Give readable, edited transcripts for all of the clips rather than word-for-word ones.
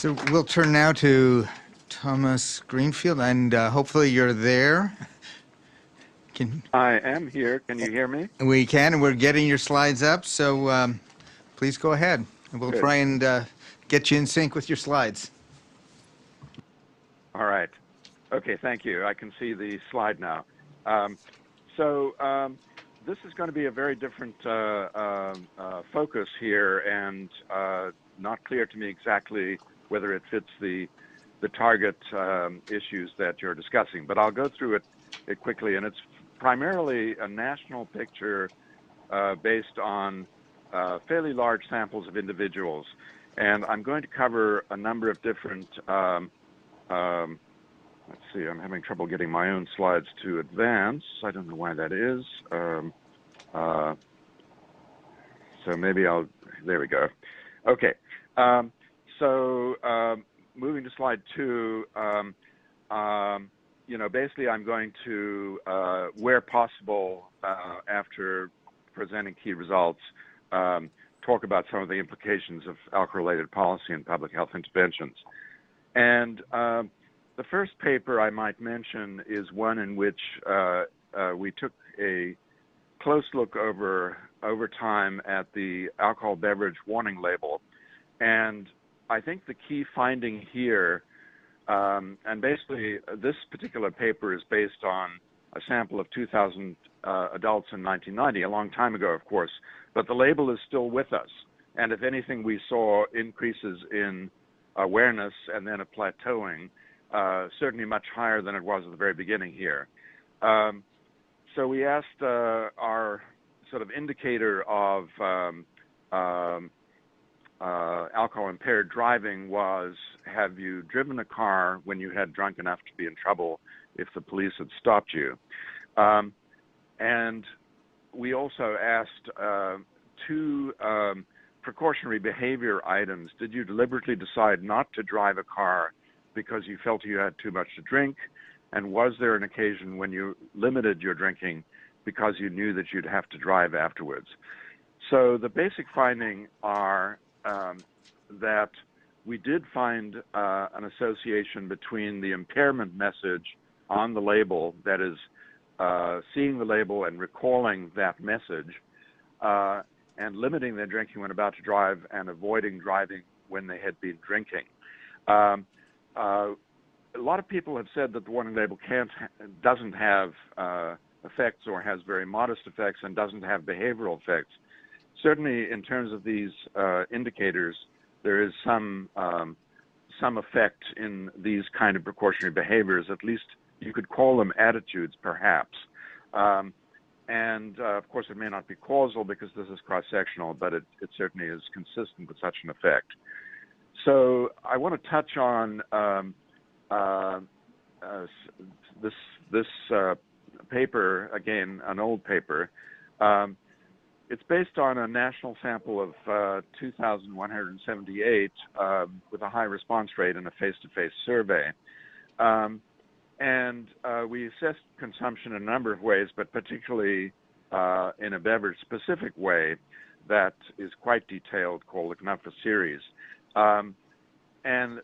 So we'll turn now to Thomas Greenfield, and hopefully you're there. I am here. Can you hear me? We can, and we're getting your slides up, so please go ahead. And we'll try and get you in sync with your slides. All right. Okay, thank you. I can see the slide now. This is going to be a very different focus here, and not clear to me exactly whether it fits the target issues that you're discussing. But I'll go through it quickly, and it's primarily a national picture based on fairly large samples of individuals. And I'm going to cover a number of different, let's see, I'm having trouble getting my own slides to advance. I don't know why that is. So maybe there we go. Okay. Moving to slide 2, basically I'm going to, where possible, after presenting key results, talk about some of the implications of alcohol-related policy and public health interventions. And the first paper I might mention is one in which we took a close look over time at the alcohol beverage warning label. And I think the key finding here, and basically this particular paper is based on a sample of 2,000 adults in 1990, a long time ago, of course, but the label is still with us. And if anything, we saw increases in awareness and then a plateauing, certainly much higher than it was at the very beginning here. So we asked our sort of indicator of alcohol-impaired driving was, have you driven a car when you had drunk enough to be in trouble if the police had stopped you? And we also asked 2 precautionary behavior items. Did you deliberately decide not to drive a car because you felt you had too much to drink? And was there an occasion when you limited your drinking because you knew that you'd have to drive afterwards? So the basic finding are that we did find an association between the impairment message on the label, that is, seeing the label and recalling that message, and limiting their drinking when about to drive and avoiding driving when they had been drinking. A lot of people have said that the warning label doesn't have effects or has very modest effects and doesn't have behavioral effects. Certainly, in terms of these indicators, there is some effect in these kind of precautionary behaviors. At least you could call them attitudes, perhaps. Of course, it may not be causal because this is cross-sectional, but it certainly is consistent with such an effect. So I want to touch on this paper, again, an old paper. It's based on a national sample of 2,178 with a high response rate in a face-to-face survey. We assessed consumption in a number of ways, but particularly in a beverage-specific way that is quite detailed, called the Knupfer series. And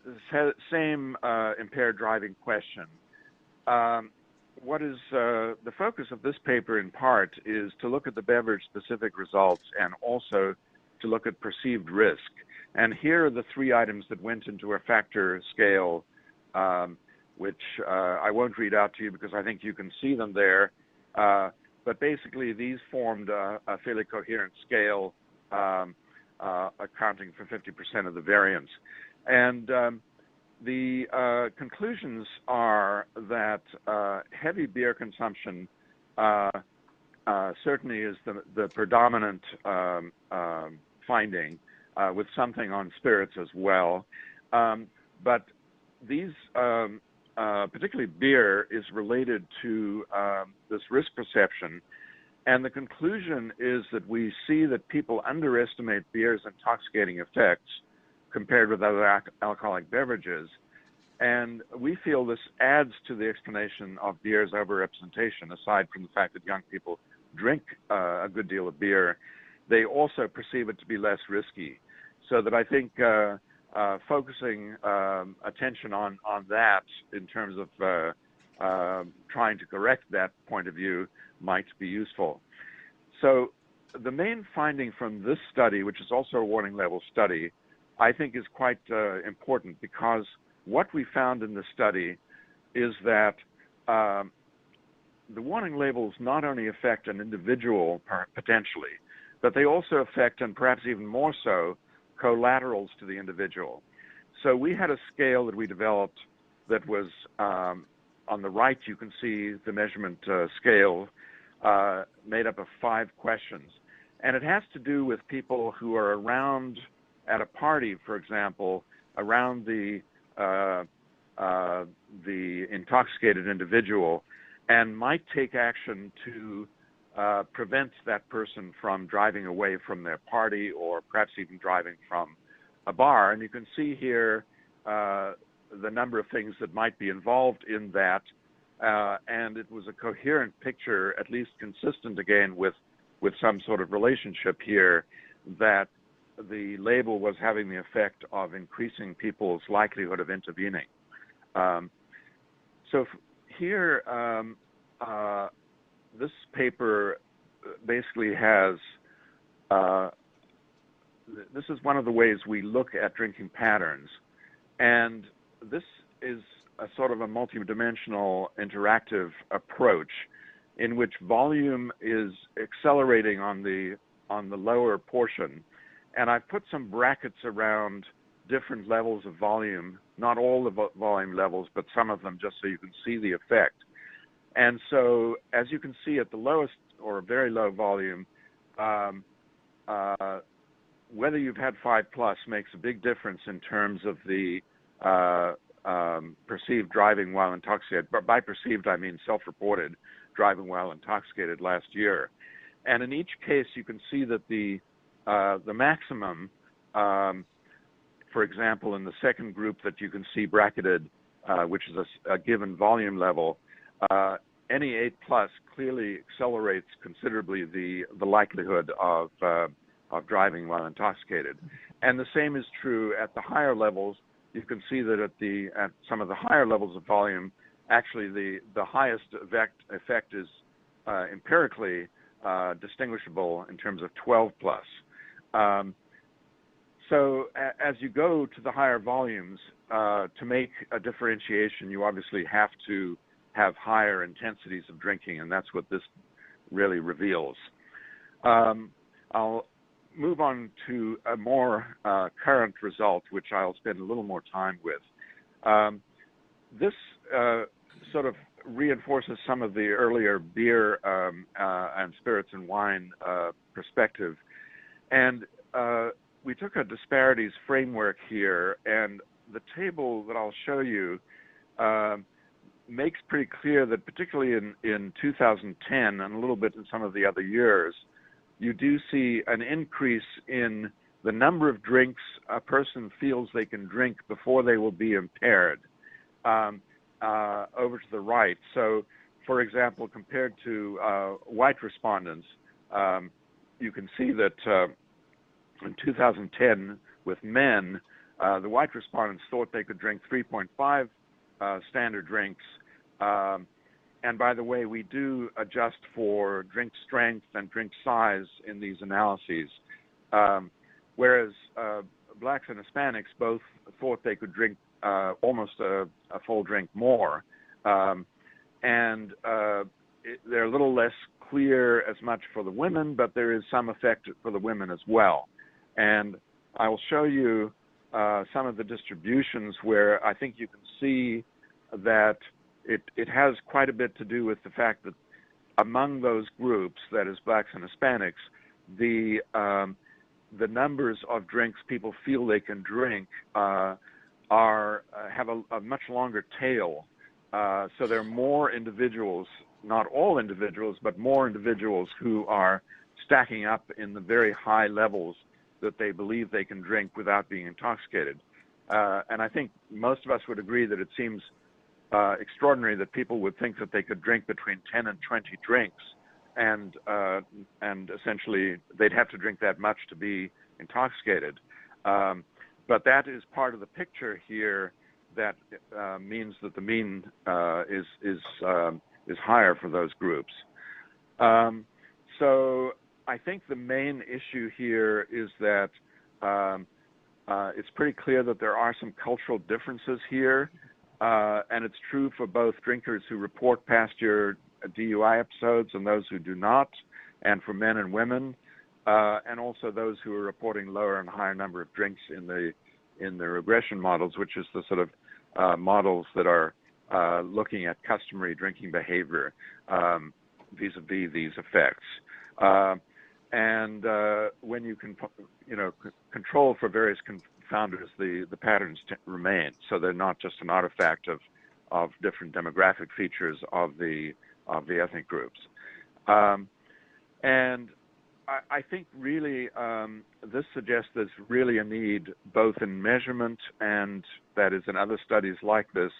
same impaired driving question. What is the focus of this paper in part is to look at the beverage-specific results and also to look at perceived risk. And here are the 3 items that went into a factor scale, which I won't read out to you because I think you can see them there. But basically, these formed a fairly coherent scale accounting for 50% of the variance. And the conclusions are that heavy beer consumption certainly is the predominant finding, with something on spirits as well. But these, particularly beer, is related to this risk perception. And the conclusion is that we see that people underestimate beer's intoxicating effects compared with other alcoholic beverages. And we feel this adds to the explanation of beer's overrepresentation, aside from the fact that young people drink a good deal of beer. They also perceive it to be less risky. So that I think focusing attention on that in terms of trying to correct that point of view might be useful. So the main finding from this study, which is also a warning level study, I think is quite important, because what we found in the study is that the warning labels not only affect an individual potentially, but they also affect, and perhaps even more so, collaterals to the individual. So we had a scale that we developed that was on the right. You can see the measurement scale made up of 5 questions, and it has to do with people who are around at a party, for example, around the intoxicated individual, and might take action to prevent that person from driving away from their party, or perhaps even driving from a bar. And you can see here the number of things that might be involved in that, and it was a coherent picture, at least consistent again with some sort of relationship here, that the label was having the effect of increasing people's likelihood of intervening. So here, this paper basically has, this is one of the ways we look at drinking patterns, and this is a sort of a multidimensional interactive approach in which volume is accelerating on the lower portion, and I've put some brackets around different levels of volume, not all the volume levels, but some of them, just so you can see the effect. And so, as you can see, at the lowest or very low volume, whether you've had 5+ makes a big difference in terms of the perceived driving while intoxicated. But by perceived, I mean self-reported driving while intoxicated last year. And in each case, you can see that the maximum, for example, in the second group that you can see bracketed, which is a given volume level, any 8+ clearly accelerates considerably the likelihood of driving while intoxicated. And the same is true at the higher levels. You can see that at some of the higher levels of volume, actually the highest effect is empirically distinguishable in terms of 12+. So as you go to the higher volumes, to make a differentiation, you obviously have to have higher intensities of drinking, and that's what this really reveals. I'll move on to a more current result, which I'll spend a little more time with. This sort of reinforces some of the earlier beer and spirits and wine perspective. And we took a disparities framework here, and the table that I'll show you makes pretty clear that particularly in 2010 and a little bit in some of the other years, you do see an increase in the number of drinks a person feels they can drink before they will be impaired, over to the right. So, for example, compared to white respondents, you can see that in 2010 with men, the white respondents thought they could drink 3.5 standard drinks. And by the way, we do adjust for drink strength and drink size in these analyses, whereas blacks and Hispanics both thought they could drink almost a full drink more. And they're a little less clear as much for the women, but there is some effect for the women as well. And I will show you some of the distributions where I think you can see that it has quite a bit to do with the fact that among those groups, that is blacks and Hispanics, the numbers of drinks people feel they can drink have a much longer tail. So there are more individuals, not all individuals, but more individuals who are stacking up in the very high levels that they believe they can drink without being intoxicated. And I think most of us would agree that it seems extraordinary that people would think that they could drink between 10 and 20 drinks, and essentially they'd have to drink that much to be intoxicated. But but that is part of the picture here that means that the mean is higher for those groups. So I think the main issue here is that it's pretty clear that there are some cultural differences here, and it's true for both drinkers who report past year DUI episodes and those who do not, and for men and women, and also those who are reporting lower and higher number of drinks in the regression models, which is the sort of models that are looking at customary drinking behavior vis-a-vis these effects. And when you can, control for various confounders, the patterns remain. So they're not just an artifact of different demographic features of the ethnic groups. And I think really this suggests there's really a need both in measurement and, that is, in other studies like this,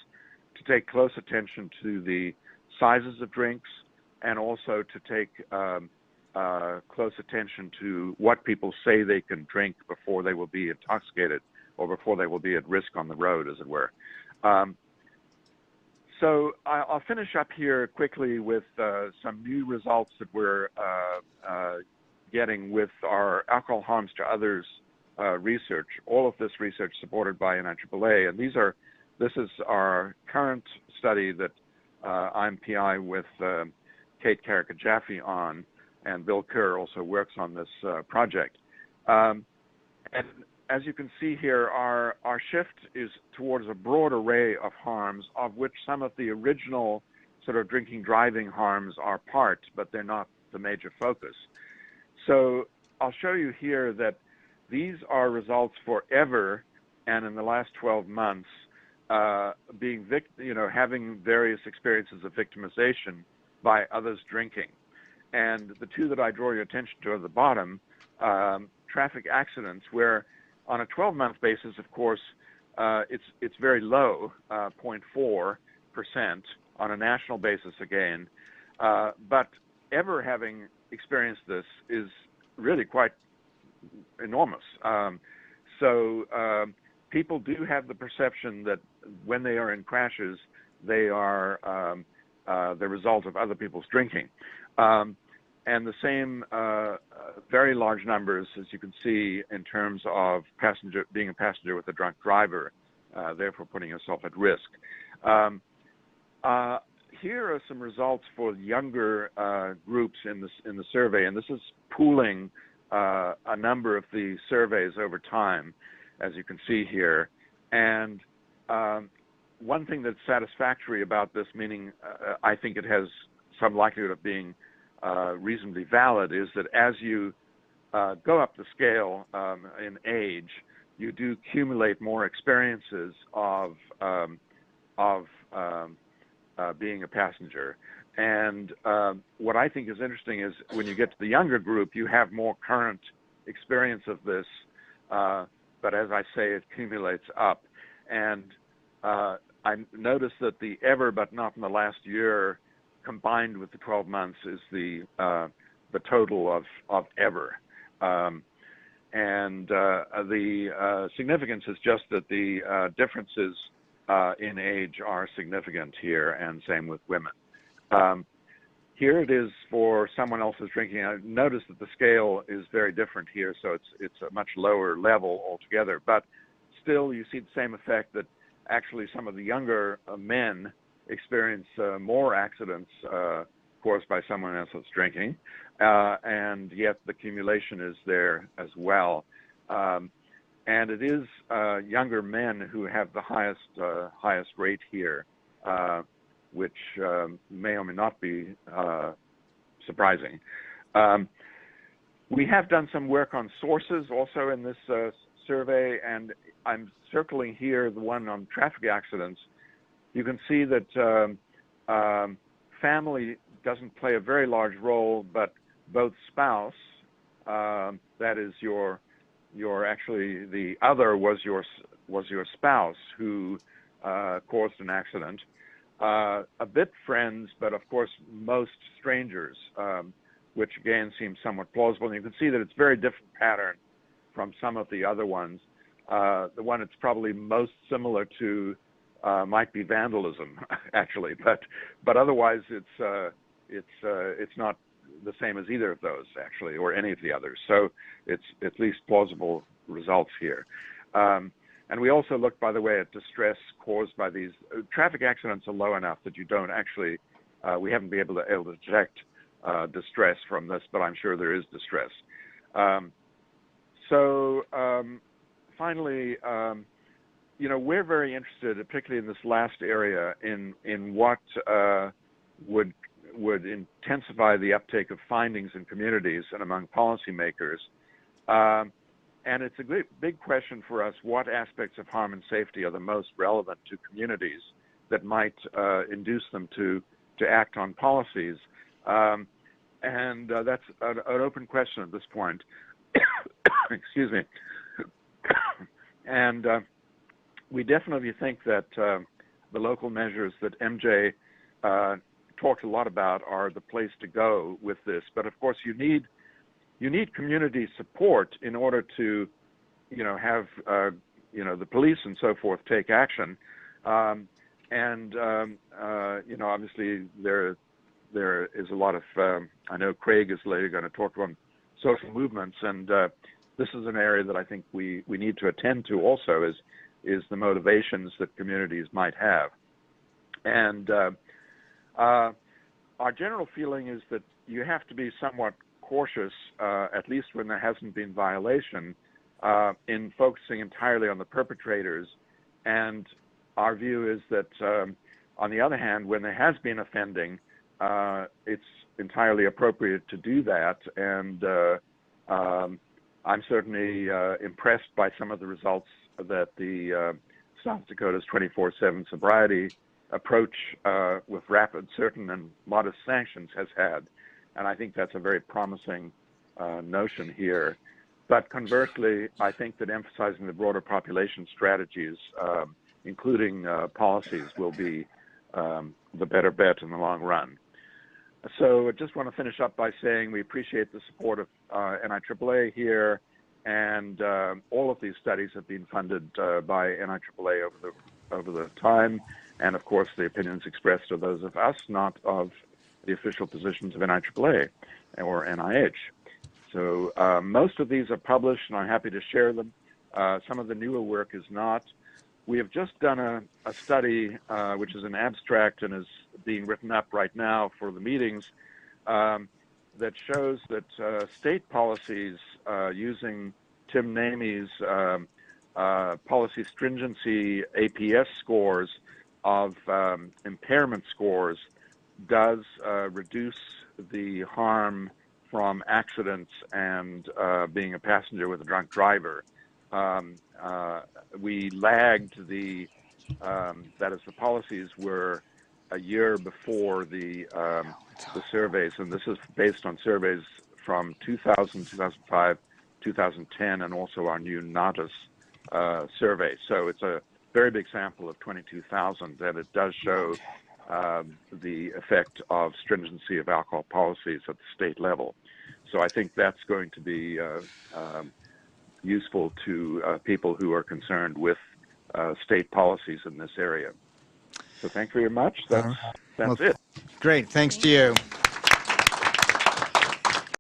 to take close attention to the sizes of drinks and also to take close attention to what people say they can drink before they will be intoxicated or before they will be at risk on the road, as it were. So I'll finish up here quickly with some new results that we're getting with our alcohol harms to others research. All of this research supported by NIAAA, and this is our current study that I'm PI with Kate Carrick-Jaffe on, and Bill Kerr also works on this project. And as you can see here, our shift is towards a broad array of harms, of which some of the original sort of drinking driving harms are part, but they're not the major focus. So I'll show you here that these are results for ever, and in the last 12 months, having various experiences of victimization by others drinking. And the two that I draw your attention to at the bottom, traffic accidents, where on a 12-month basis, of course, it's very low, 0.4% on a national basis again. But ever having experienced this is really quite enormous. So people do have the perception that when they are in crashes, they are the result of other people's drinking. And the same very large numbers, as you can see, in terms of being a passenger with a drunk driver, therefore putting yourself at risk. Here are some results for younger groups in the survey, and this is pooling a number of the surveys over time, as you can see here. And one thing that's satisfactory about this, meaning I think it has some likelihood of being reasonably valid, is that as you go up the scale in age, you do accumulate more experiences of being a passenger. And what I think is interesting is when you get to the younger group, you have more current experience of this, but as I say, it accumulates up. And I noticed that the ever but not in the last year combined with the 12 months is the total of ever. And the significance is just that the differences in age are significant here, and same with women. Here it is for someone else's drinking. I noticed that the scale is very different here, so it's a much lower level altogether. But still, you see the same effect that actually some of the younger men experience more accidents caused by someone else's drinking, and yet the accumulation is there as well. And it is younger men who have the highest rate here, which may or may not be surprising. We have done some work on sources also in this survey, and I'm circling here the one on traffic accidents. You can see that family doesn't play a very large role, but both spouse, that is your actually the other was your spouse who caused an accident. A bit friends, but of course most strangers, which again seems somewhat plausible. And you can see that it's a very different pattern from some of the other ones. The one that's probably most similar to might be vandalism, actually, but otherwise it's not the same as either of those, actually, or any of the others. So it's at least plausible results here. And we also look, by the way, at distress caused by these traffic accidents are low enough that you don't actually, we haven't been able to detect distress from this, but I'm sure there is distress. Finally, we're very interested, particularly in this last area, in what would intensify the uptake of findings in communities and among policymakers. And it's a big question for us, what aspects of harm and safety are the most relevant to communities that might induce them to act on policies. And that's an open question at this point. Excuse me. And we definitely think that the local measures that MJ talked a lot about are the place to go with this. But of course, you need community support in order to, have the police and so forth take action. Obviously there is a lot of. I know Craig is later going to talk about social movements, and this is an area that I think we need to attend to also. Is the motivations that communities might have. And our general feeling is that you have to be somewhat cautious, at least when there hasn't been violation, in focusing entirely on the perpetrators. And our view is that, on the other hand, when there has been offending, it's entirely appropriate to do that. And I'm certainly impressed by some of the results that the South Dakota's 24/7 sobriety approach with rapid, certain, and modest sanctions has had. And I think that's a very promising notion here. But conversely, I think that emphasizing the broader population strategies, including policies, will be the better bet in the long run. So I just want to finish up by saying we appreciate the support of NIAAA here, and all of these studies have been funded by NIAAA over the time, and of course the opinions expressed are those of us, not of the official positions of NIAAA or NIH. So most of these are published, and I'm happy to share them. Some of the newer work is not. We have just done a study, which is an abstract and is being written up right now for the meetings, that shows that state policies using Tim Namey's policy stringency APS scores of impairment scores does reduce the harm from accidents and being a passenger with a drunk driver. We lagged that is, the policies were a year before the surveys, and this is based on surveys from 2000, 2005, 2010, and also our new NATAS survey. So it's a very big sample of 22,000, and it does show the effect of stringency of alcohol policies at the state level. So I think that's going to be useful to people who are concerned with state policies in this area. So thank you very much. That's it. Great. Thanks to you.